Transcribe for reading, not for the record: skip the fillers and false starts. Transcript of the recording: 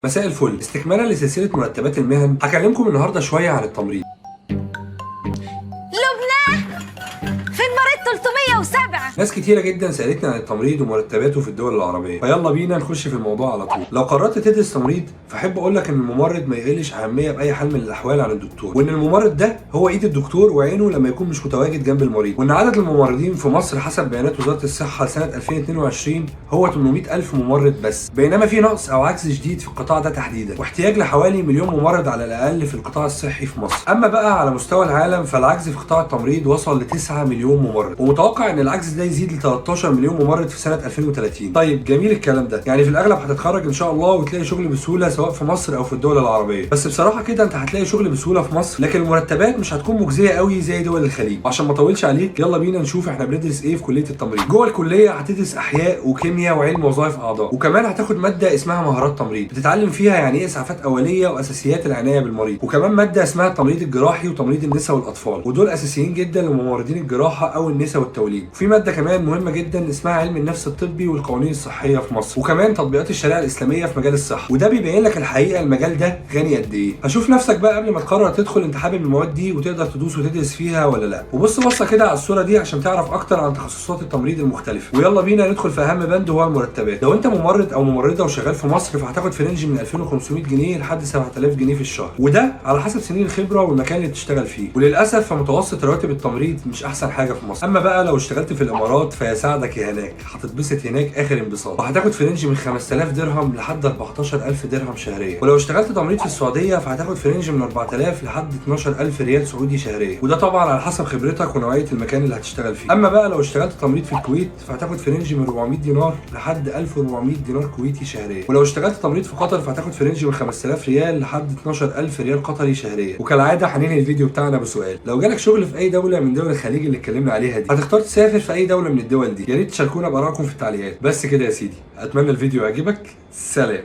مساء الفل. استكمالا لسلسلة مرتبات المهن هكلمكم النهارده شوية عن التمريض. لبنى في المريض 307. ناس كتيرة جدا سألتني عن التمريض ومرتباته في الدول العربية، فيلا بينا نخش في الموضوع على طول. لو قررت تدرس تمريض فأحب أقول لك إن الممرض ما يقلش أهمية بأي حال من الأحوال عن الدكتور، وإن الممرض ده هو إيد الدكتور وعينه لما يكون مش متواجد جنب المريض، وإن عدد الممرضين في مصر حسب بيانات وزارة الصحة لسنة 2022 هو 800,000 ممرض بس، بينما في نقص أو عجز شديد في القطاع ده تحديدا، واحتياج لحوالي مليون ممرض على الأقل في القطاع الصحي في مصر. أما بقى على مستوى العالم فالعجز في قطاع التمريض وصل ل 9 مليون ممرض، ومتوقع إن العجز ده يزيد ل 13 مليون ممرض في سنة 2030. طيب جميل الكلام ده، يعني في الأغلب هتتخرج إن شاء الله وتلاقي شغل بسهولة سواء في مصر أو في الدول العربية، بس بصراحة كده أنت هتلاقي شغل بسهولة في مصر، لكن المرتبات مش هتكون مجزية قوي زي دول الخليج. عشان ما اطولش عليك يلا بينا نشوف احنا بندرس ايه في كلية التمريض. جوه الكلية هتدرس أحياء وكيمياء وعلم وظائف أعضاء، وكمان هتاخد مادة اسمها مهارات تمريض بتتعلم فيها يعني ايه إسعافات أولية وأساسيات العناية بالمريض، وكمان مادة اسمها التمريض الجراحي وتمريض النساء والأطفال، ودول أساسيين جدا لممرضين الجراحة أو النساء والتوليد. وفي مادة كمان مهمة جدا اسمها علم النفس الطبي والقوانين الصحية في مصر، وكمان تطبيقات الشريعة الإسلامية في مجال الصحة، وده بيبين لك الحقيقة المجال ده غني قد ايه. هشوف نفسك بقى قبل ما تقرر تدخل انت حابب المواد دي وتقدر تدوس وتدرس فيها ولا لا. وبص بصه كده على الصوره دي عشان تعرف اكتر عن تخصصات التمريض المختلفه. ويلا بينا ندخل في اهم بند وهو المرتبات. لو انت ممرض او ممرضه وشغال في مصر فهتاخد في رينج من 2500 جنيه لحد 7000 جنيه في الشهر، وده على حسب سنين الخبره والمكان اللي بتشتغل فيه. وللاسف فمتوسط رواتب التمريض مش احسن حاجه في مصر. اما بقى لو اشتغلت في الامارات فيساعدك يا هناك، هتتبسط هناك اخر انبساط، وهتاخد في رينج من 5000 درهم لحد 14000 درهم شهريا. ولو اشتغلت تمريض في السعوديه فهتاخد في رينج من 4000 لحد 12000 ريال سعودي شهريا، وده طبعا على حسب خبرتك ونوعيه المكان اللي هتشتغل فيه. اما بقى لو اشتغلت تمريض في الكويت فهتاخد في رينج من 400 دينار لحد 1400 دينار كويتي شهريا. ولو اشتغلت تمريض في قطر فهتاخد في رينج من 5000 ريال لحد 12000 ريال قطري شهريا. وكالعاده هننهي الفيديو بتاعنا بسؤال: لو جالك شغل في اي دوله من دول الخليج اللي اتكلمنا عليها دي هتختار تسافر في اي دوله من الدول دي؟ يا ريت تشاركونا بارائكم في التعليقات. بس كده يا سيدي، اتمنى الفيديو يعجبك. سلام.